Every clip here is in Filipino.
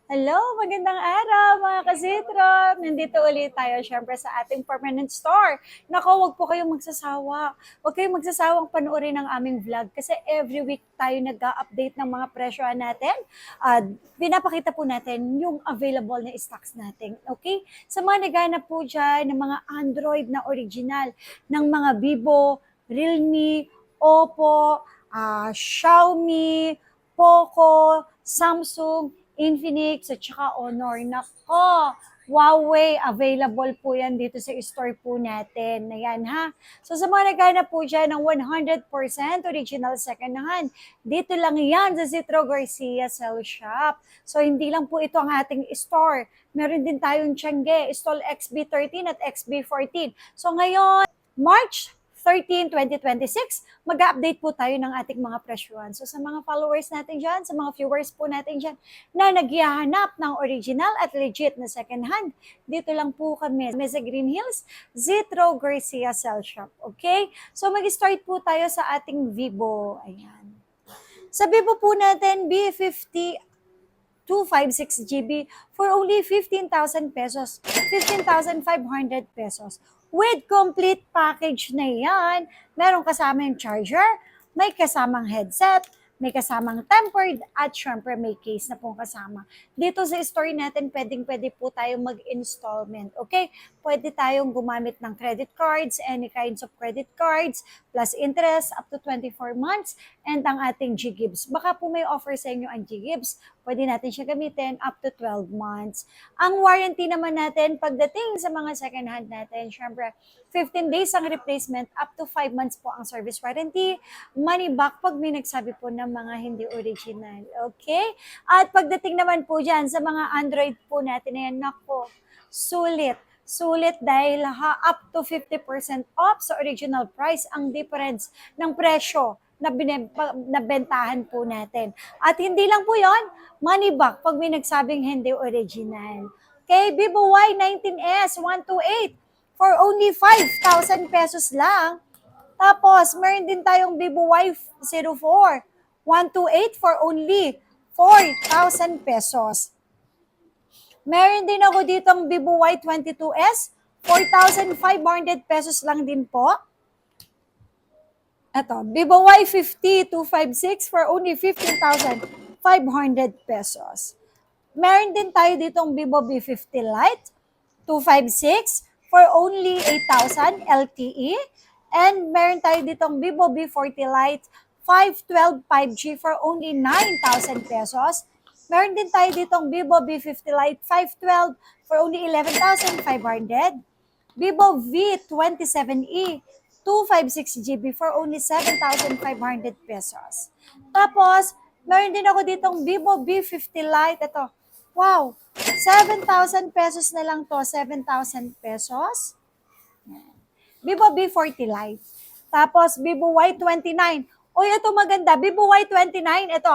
Hello, magandang araw mga kasitro! Nandito ulit tayo syempre sa ating permanent store. Nako, wag po kayong magsasawa. Wag kayong magsasawang panoorin ang aming vlog kasi every week tayo nag-update ng mga presyohan natin. Pinapakita po natin yung available na stocks natin. Okay? Sa mga naghanap po dyan ng mga Android na original, ng mga Vivo, Realme, Oppo, Xiaomi, Poco, Samsung, Infinix at saka Honor. Nako, Huawei, available po yan dito sa store po natin. Ayan ha. So sa mga naghanap po dyan ng 100% original second hand, dito lang yan sa Citro Garcia Cell Shop. So hindi lang po ito ang ating store. Meron din tayong Changge, Stall XB13 at XB14. So ngayon, March 13, 2026, mag-update po tayo ng ating mga presyuhan. So sa mga followers natin dyan, sa mga viewers po natin dyan, na naghahanap ng original at legit na second hand, dito lang po kami sa Green Hills, Zitro Garcia Cell Shop. Okay? So mag-start po tayo sa ating Vivo. Ayan. Sa Vivo po natin, B50 256 GB for only 15,000 pesos, 15,500 pesos. With complete package na yan, meron kasama yung charger, may kasamang headset, may kasamang tempered, at syempre may case na pong kasama. Dito sa store natin, pwede po tayong mag-installment, okay? Pwede tayong gumamit ng credit cards, any kinds of credit cards, plus interest up to 24 months, and ang ating G-Gibbs. Baka po may offer sa inyo ang G-Gibbs, pwede natin siya gamitin up to 12 months. Ang warranty naman natin, pagdating sa mga second hand natin, syempre, 15 days ang replacement, up to 5 months po ang service warranty, money back pag may nagsabi po ng mga hindi original. Okay? At pagdating naman po dyan sa mga Android po natin na yan, nako, sulit. Sulit dahil up to 50% off sa original price ang difference ng presyo na nabentahan po natin. At hindi lang po yon, money back pag may nagsabing hindi original. Okay, Vivo Y19s 128 for only 5,000 pesos lang. Tapos, meron din tayong Vivo Y04 128 for only 4,000 pesos. Meron din ako ditong Vivo Y22s, 4,500 pesos lang din po. Ito, Vivo Y50 256 for only 15,500 pesos. Meron din tayo ditong Vivo V50 Lite 256 for only 8,000 LTE. And meron tayo ditong Vivo V40 Lite 512 5G for only 9,000 pesos. Meron din tayo ditong Vivo V50 Lite 512 for only 11,500. Vivo V27e 256 GB for only 7,500 pesos. Tapos, meron din ako ditong Vivo V50 Lite. Ito, wow, 7,000 pesos na lang to, 7,000 pesos. Vivo V40 Lite. Tapos, Vivo Y29. Uy, ito maganda. Vivo Y29, ito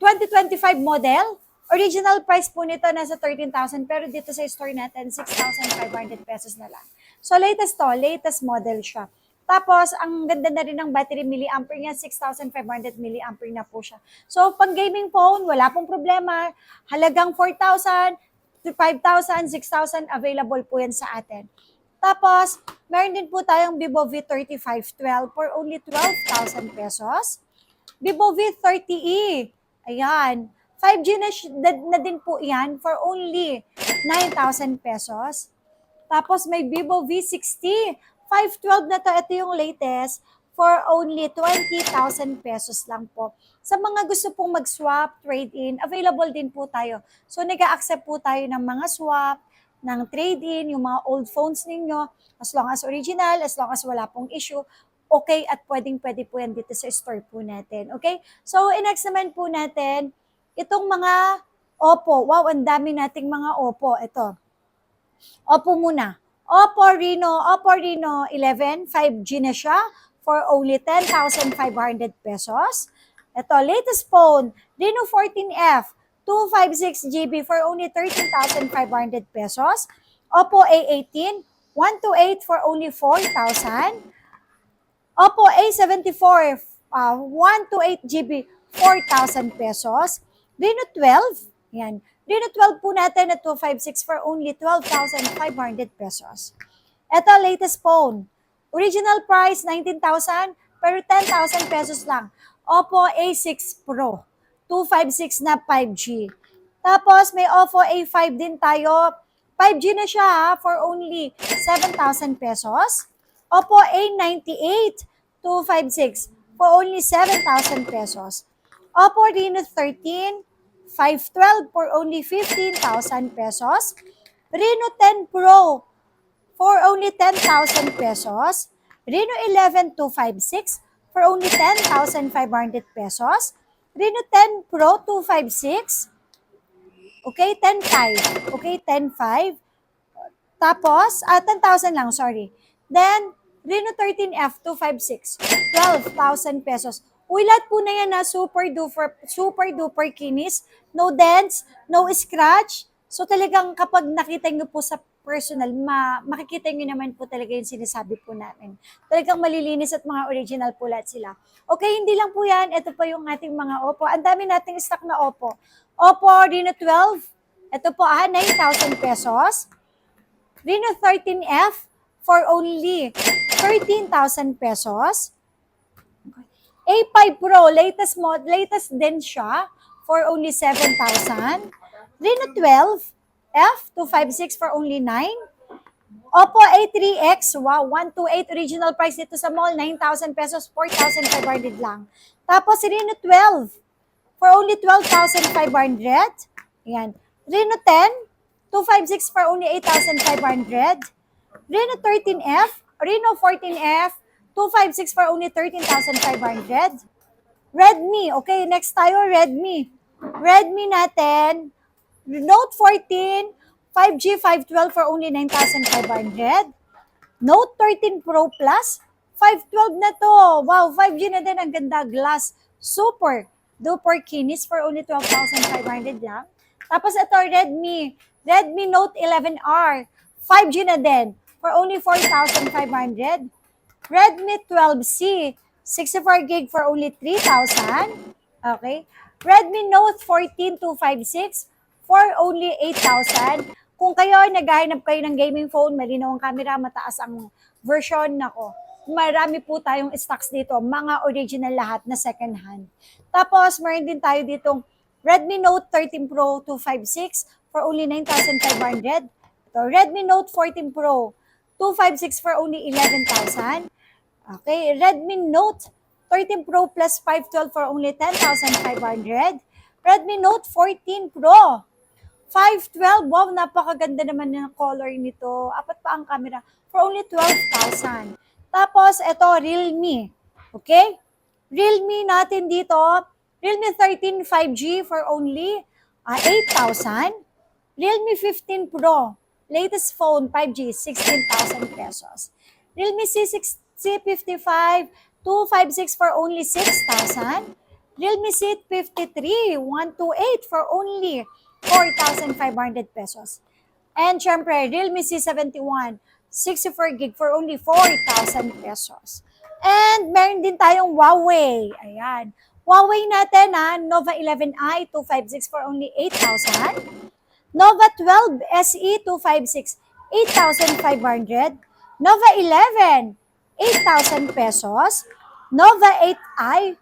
2025 model. Original price po nito nasa 13,000 pero dito sa store natin 6,500 pesos na lang. So latest to, latest model siya. Tapos ang ganda na rin ng battery milliampere niya, 6,500 milliampere na po siya. So pag gaming phone, wala pong problema. Halagang 4,000 to 5,000, 6,000 available po yan sa atin. Tapos, meron din po tayong Vivo V3512 for only 12,000 pesos. Vivo V30e, ayan, 5G na din po yan for only 9,000 pesos. Tapos may Vivo V60, 512 na to, ito yung latest, for only 20,000 pesos lang po. Sa mga gusto pong mag-swap, trade-in, available din po tayo. So nag-a-accept po tayo ng mga swap, ng trade-in, yung mga old phones ninyo, as long as original, as long as wala pong issue, okay, at pwedeng-pwede po yan dito sa store po natin. Okay? So, next naman po natin, itong mga Oppo. Wow, ang dami nating mga Oppo. Ito. Oppo muna. Oppo Reno 11, 5G na siya for only 10,500 pesos. Ito, latest phone, Reno 14F, 256 GB for only 13,500 pesos. Oppo A18, 128 for only 4,000. Oppo A74, 128 GB, 4,000 pesos. Reno 12, Yan. Reno 12 po natin at 256 for only 12,500 pesos. Ito, latest phone. Original price, 19,000, pero 10,000 pesos lang. Oppo A6 Pro, 256 na 5G. Tapos, may Oppo A5 din tayo. 5G na siya for only 7,000 pesos. Oppo A98, 256 for only 7,000 pesos. Oppo Reno 13, 512 for only 15,000 pesos. Reno 10 Pro for only 10,000 pesos. Reno 11 256 for only 10,500 pesos. Reno 10 Pro 256. Okay, 10,500. Okay, 10,500. Tapos, 10,000 lang, sorry. Then, Reno 13F 256, 12,000 pesos. Uy, lahat po na yan na super duper kinis. No dents, no scratch. So talagang kapag nakita nyo po sa personal, makikita nyo naman po talaga yung sinasabi po namin. Talagang malilinis at mga original po lahat sila. Okay, hindi lang po yan. Ito po yung ating mga Oppo. Ang dami nating stock na Oppo. Oppo Reno 12. Ito po, 9,000 pesos. Reno 13F for only 13,000 pesos. A5 Pro, latest din siya for only 7,000. Reno 12F 256 for only 9. Oppo A3X, wow, 128 original price dito sa mall, 9,000 pesos, 4,500 lang. Tapos Reno 12 for only 12,500. Ayan. Reno 10, 256 for only 8,500. Reno 13F, Reno 14F, 256 for only 13,500. Redmi, okay, next tayo, Redmi. Redmi natin, Note 14, 5G 512 for only 9,500. Note 13 Pro Plus, 512 na to. Wow, 5G na din, ang ganda, glass. Super duper kinis for only 12,500 lang. Tapos ito, Redmi Note 11R, 5G na din for only 4,500. Redmi 12C, 64 gig for only 3,000. Okay. Redmi Note 14 256 for only 8,000. Kung kayo naghahanap kayo ng gaming phone, malinaw ang camera, mataas ang version, nako. Marami po tayong stocks dito, mga original lahat na second hand. Tapos, meron din tayo ditong Redmi Note 13 Pro 256 for only 9,500. Ito, Redmi Note 14 Pro 256 for only 11,000. Okay, Redmi Note 13 Pro plus 512 for only 10,500. Redmi Note 14 Pro 512, wow, napakaganda naman ng color nito. Apat pa ang camera for only 12,000. Tapos, ito, Realme. Okay? Realme natin dito, Realme 13 5G for only 8,000. Realme 15 Pro, latest phone, 5G, 16,000 pesos. Realme C55, 256 for only 6,000. Realme C53, 128 for only 4,500 pesos. And syempre, Realme C71, 64 gig for only 4,000 pesos. And meron din tayong Huawei. Ayan. Huawei natin Nova 11i 256 for only 8,000. Nova 12 SE 256, 8,500. Nova 11, 8,000 pesos. Nova 8i,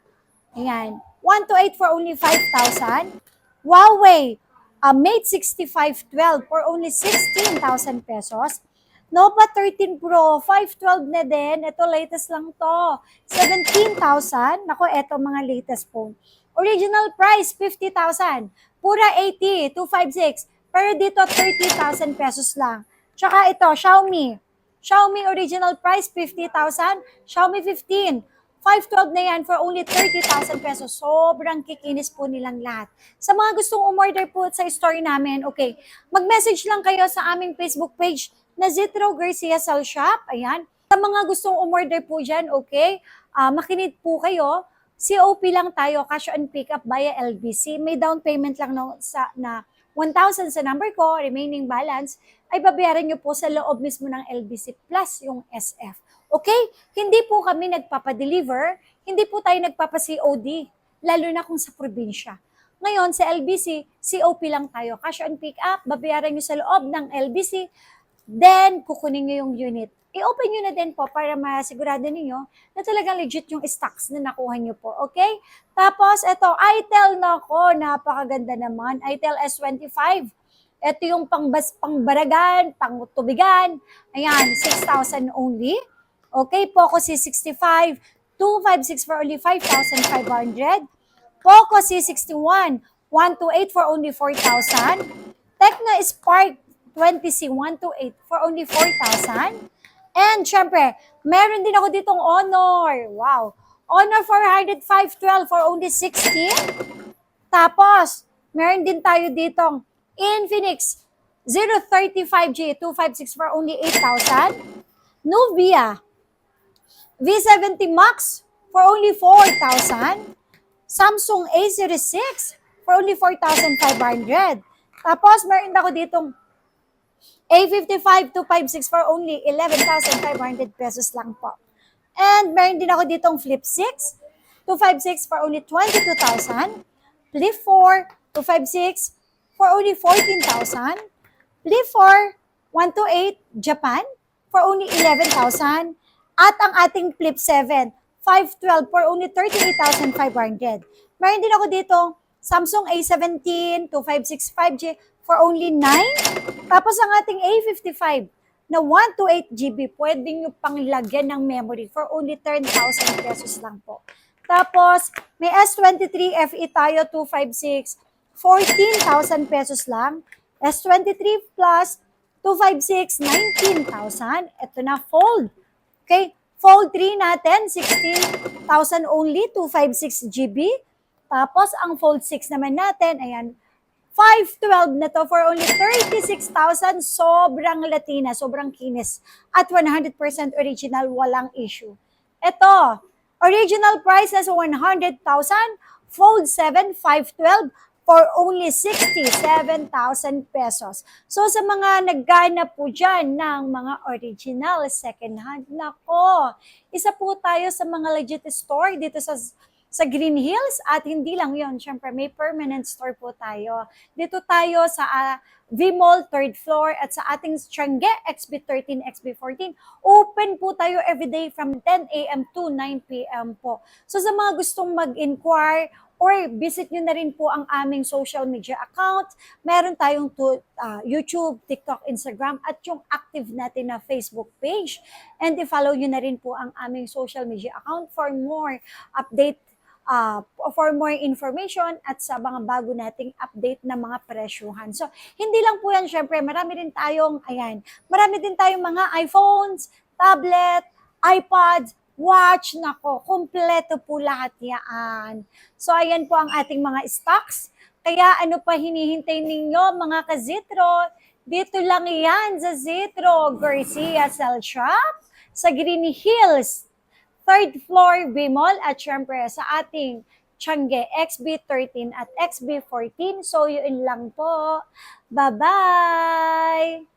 ayan, 128 for only 5,000. Huawei Mate 6512 for only 16,000 pesos. Nova 13 Pro, 512 na din. Ito, latest lang to. 17,000. Nako, ito mga latest phone. Original price, 50,000. Pura 80, 256. Pero dito, 30,000 pesos lang. Tsaka ito, Xiaomi. Xiaomi original price, 50,000. Xiaomi 15. 512 na yan for only 30,000 pesos. Sobrang kikinis po nilang lahat. Sa mga gustong umorder po sa store namin, okay, mag-message lang kayo sa aming Facebook page na Zitro Garcia Cell Shop. Ayan. Sa mga gustong umorder po dyan, okay, makinig po kayo. COP lang tayo, cash on pickup via LBC. May down payment lang na 1,000 sa number ko, remaining balance, ay babayaran nyo po sa loob mismo ng LBC plus yung SF. Okay? Hindi po kami nagpapadeliver, hindi po tayo nagpapa-COD, lalo na kung sa probinsya. Ngayon, sa LBC, COP lang tayo. Cash on pick up, babayaran nyo sa loob ng LBC, then kukunin nyo yung unit. I-open nyo na din po para masigurado ninyo na talagang legit yung stocks na nakuha nyo po. Okay? Tapos, ito, ITEL nako, napakaganda naman. ITEL S25. Ito yung pangbaragan, pangtubigan. Ayan, 6,000 only. Okay, Poco C65, 256 for only 5,500. Poco C61, 128 for only 4,000. Tecno Spark 20C 128 for only 4,000. And syempre, meron din ako ditong Honor. Wow. Honor 400 512 for only 16. Tapos, meron din tayo ditong Infinix 035G 256 for only 8,000. Nubia V70 Max for only 4,000. Samsung A06 for only 4,500. Tapos, meron ako ditong A55 256 for only 11,500 pesos lang po. And meron din ako ditong Flip 6 256 for only 22,000. Flip 4 256 for only 14,000. Flip 4 128 Japan for only 11,000. At ang ating Flip 7 512 for only 38,500. Meron din ako dito Samsung A17 2565 5G for only 9. Tapos ang ating A55 na 128GB, pwede nyo pang lagyan ng memory for only 10,000 pesos lang po. Tapos, may S23 FE tayo 256, 14,000 pesos lang. S23 Plus 256, 19,000. Ito na, Fold. Okay, Fold 3 natin, 16,000 only, 256GB. Tapos, ang Fold 6 naman natin, ayan, 512 na to for only 36,000. Sobrang Latina, sobrang kinis. At 100% original, walang issue. Ito, original price na sa 100,000, Fold 7, 512 for only 67,000 pesos. So sa mga nagganap po dyan ng mga original second hand, nako, isa po tayo sa mga legit store dito sa Green Hills at hindi lang yon, syempre may permanent store po tayo. Dito tayo sa V-Mall 3rd floor at sa ating Tiangge XB13, XB14. Open po tayo everyday from 10 a.m. to 9 p.m. po. So sa mga gustong mag-inquire or visit nyo na rin po ang aming social media account. Meron tayong YouTube, TikTok, Instagram at yung active natin na Facebook page. And i-follow nyo na rin po ang aming social media account for more update for more information at sa mga bago nating update na mga presyuhan. So, hindi lang po yan, syempre, marami din tayong mga iPhones, tablet, iPads, watch, nako, kumpleto po lahat yan. So, ayan po ang ating mga stocks. Kaya ano pa hinihintay ninyo, mga ka-Zitro? Dito lang yan sa Zitro Garcia Cell Shop sa Green Hills 3rd floor V-Mall at syempre sa ating Tiangge XB13 at XB14. So, yun lang po. Bye-bye!